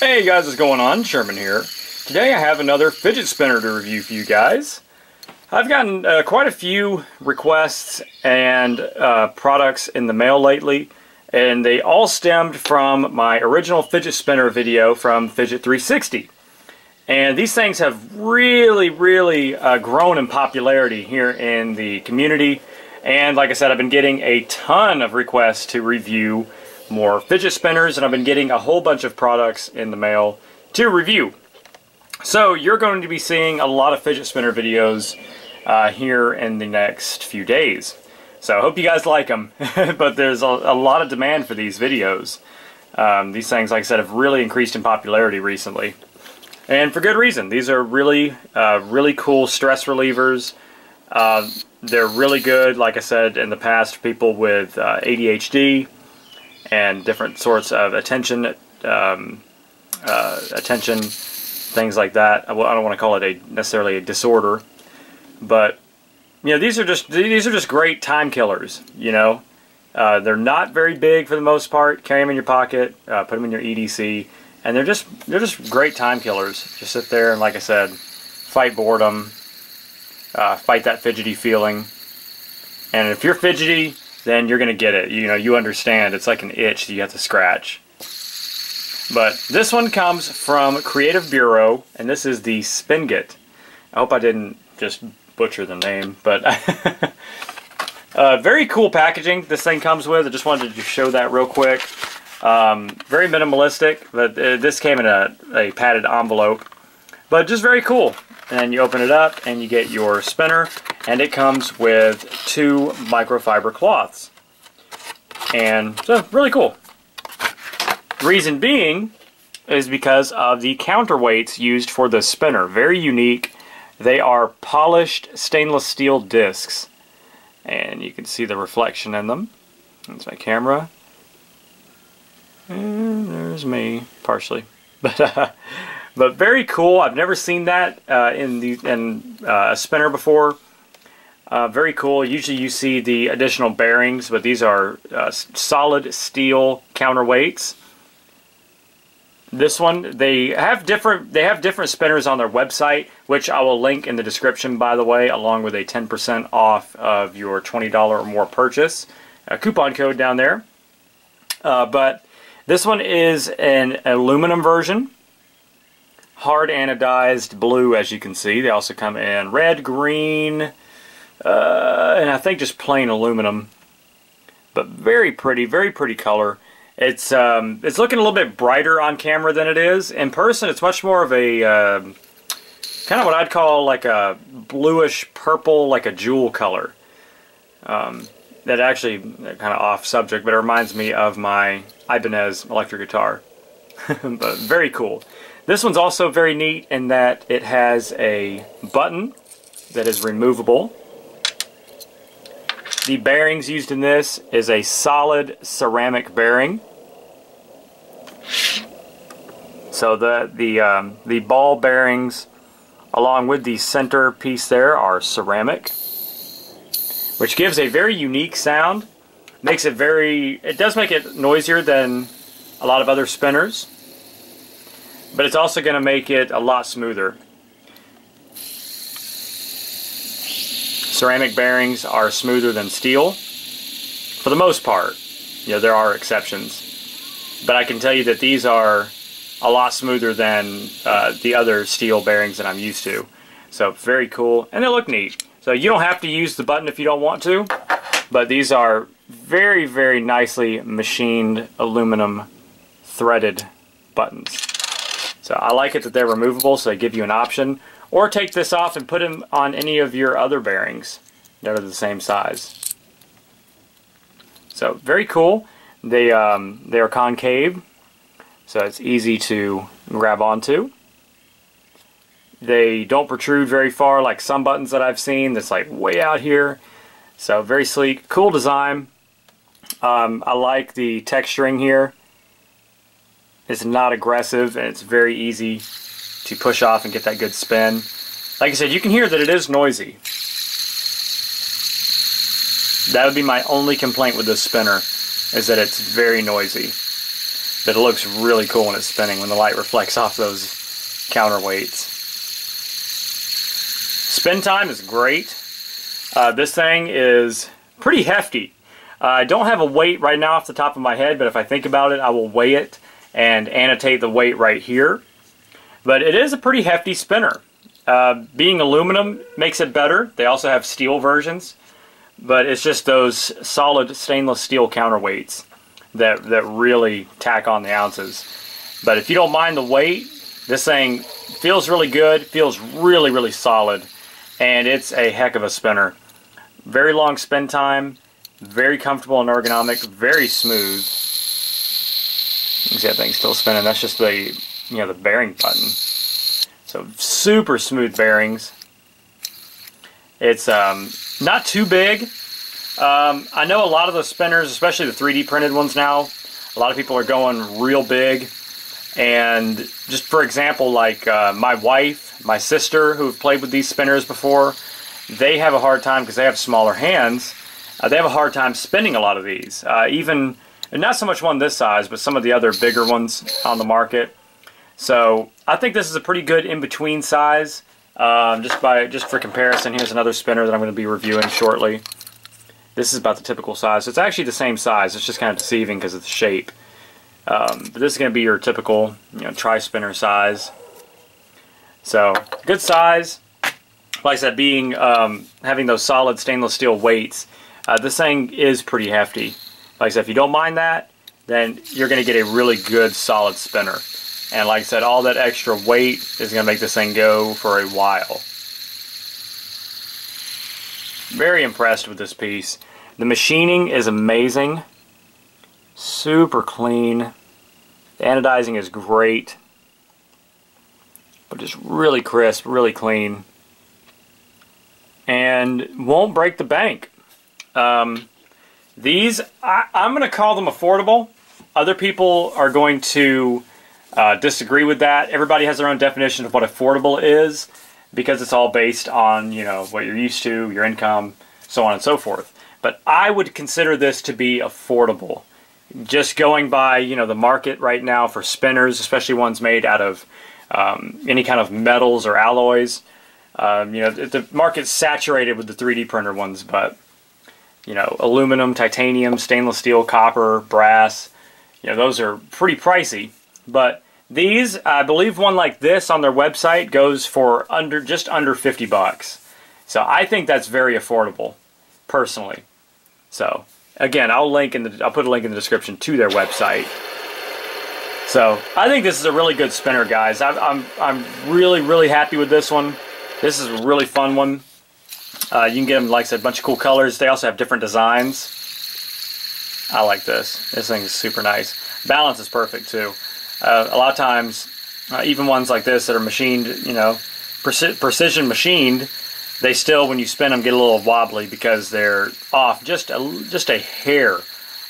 Hey guys, what's going on? Sherman here. Today I have another fidget spinner to review for you guys. I've gotten quite a few requests and products in the mail lately, and they all stemmed from my original fidget spinner video from Fidget 360. And these things have really grown in popularity here in the community. And like I said, I've been getting a ton of requests to review more fidget spinners, and I've been getting a whole bunch of products in the mail to review. So you're going to be seeing a lot of fidget spinner videos here in the next few days. So I hope you guys like them, but there's a lot of demand for these videos. These things, like I said, have really increased in popularity recently. And for good reason. These are really cool stress relievers. They're really good, like I said in the past, people with ADHD and different sorts of attention things like that. I don't want to call it necessarily a disorder, but you know, these are just great time killers. You know, they're not very big for the most part. Carry them in your pocket, put them in your EDC, and they're just great time killers. Just sit there and, like I said, fight boredom, fight that fidgety feeling. And if you're fidgety, then you're gonna get it. You know, you understand. It's like an itch that you have to scratch. But this one comes from Creative Bureau, and this is the SpinGett. I hope I didn't just butcher the name, but very cool packaging this thing comes with. I just wanted to show that real quick. Very minimalistic, but this came in a padded envelope, but just very cool. And then you open it up and you get your spinner, and it comes with 2 microfiber cloths. And so, really cool. Reason being is because of the counterweights used for the spinner. Very unique. They are polished stainless steel discs. And you can see the reflection in them. That's my camera. And there's me, partially. But very cool. I've never seen that in a spinner before. Very cool. Usually you see the additional bearings, but these are solid steel counterweights. This one, they have different spinners on their website, which I will link in the description, by the way, along with a 10% off of your $20 or more purchase. A coupon code down there. But this one is an aluminum version. Hard anodized blue, as you can see. They also come in red, green, and I think just plain aluminum. But very pretty color. It's looking a little bit brighter on camera than it is. In person, it's much more of a kind of what I'd call like a bluish purple, like a jewel color. That actually kind of off subject, but it reminds me of my Ibanez electric guitar. But very cool. This one's also very neat in that it has a button that is removable. The bearings used in this is a solid ceramic bearing. So the ball bearings along with the center piece there are ceramic, which gives a very unique sound. It does make it noisier than a lot of other spinners, but it's also going to make it a lot smoother. Ceramic bearings are smoother than steel, for the most part. You know, there are exceptions, but I can tell you that these are a lot smoother than the other steel bearings that I'm used to. So very cool, and they look neat. So you don't have to use the button if you don't want to, but these are very nicely machined aluminum threaded buttons. So I like it that they're removable, so they give you an option. Or take this off and put them on any of your other bearings that are the same size. So very cool. They are concave, so it's easy to grab onto. They don't protrude very far like some buttons that I've seen that's like way out here. So very sleek, cool design. I like the texturing here. It's not aggressive, and it's very easy to push off and get that good spin. Like I said, you can hear that it is noisy. That would be my only complaint with this spinner, is that it's very noisy. but it looks really cool when it's spinning, when the light reflects off those counterweights. Spin time is great. This thing is pretty hefty. I don't have a weight right now off the top of my head, but if I think about it, I will weigh it and annotate the weight right here. But it is a pretty hefty spinner. Being aluminum makes it better. They also have steel versions, but it's just those solid stainless steel counterweights that really tack on the ounces. But if you don't mind the weight, this thing feels really good, feels really solid, and it's a heck of a spinner. Very long spin time, very comfortable and ergonomic, very smooth. You can see that thing's still spinning. That's just the, the bearing button. So super smooth bearings. It's not too big. I know a lot of the spinners, especially the 3D printed ones now, a lot of people are going real big. And just for example, like my wife, my sister, who have played with these spinners before, they have a hard time because they have smaller hands. They have a hard time spinning a lot of these. Even, and not so much one this size, but some of the other bigger ones on the market. So I think this is a pretty good in-between size. Just for comparison, here's another spinner that I'm going to be reviewing shortly. This is about the typical size. So it's actually the same size. It's just kind of deceiving because of the shape. But this is going to be your typical, tri-spinner size. So good size. Like I said, being having those solid stainless steel weights, this thing is pretty hefty. Like I said, if you don't mind that, then you're going to get a really good solid spinner. And like I said, all that extra weight is going to make this thing go for a while. Very impressed with this piece. The machining is amazing. Super clean. The anodizing is great. But just really crisp, really clean. And won't break the bank. These, I'm going to call them affordable. Other people are going to disagree with that. Everybody has their own definition of what affordable is, because it's all based on, what you're used to, your income, so on and so forth. But I would consider this to be affordable. Just going by, the market right now for spinners, especially ones made out of any kind of metals or alloys. The market's saturated with the 3D printer ones, but, aluminum, titanium, stainless steel, copper, brass, those are pretty pricey. But these, I believe one like this on their website goes for just under 50 bucks. So I think that's very affordable, personally. So again, I'll put a link in the description to their website. So I think this is a really good spinner, guys. I'm really happy with this one. This is a really fun one. You can get them, like I said, a bunch of cool colors. They also have different designs. I like this. This thing is super nice. Balance is perfect too. A lot of times, even ones like this that are machined, precision machined, they still, when you spin them, get a little wobbly because they're off just a hair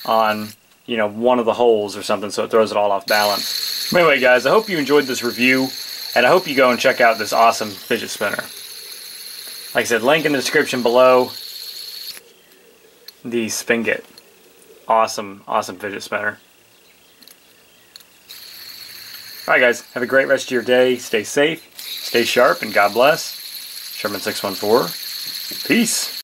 on, one of the holes or something, so it throws it all off balance. Anyway, guys, I hope you enjoyed this review, and I hope you go and check out this awesome fidget spinner. Like I said, link in the description below. The SpinGett. Awesome fidget spinner. Alright guys, have a great rest of your day. Stay safe, stay sharp, and God bless. Sherman614. Peace.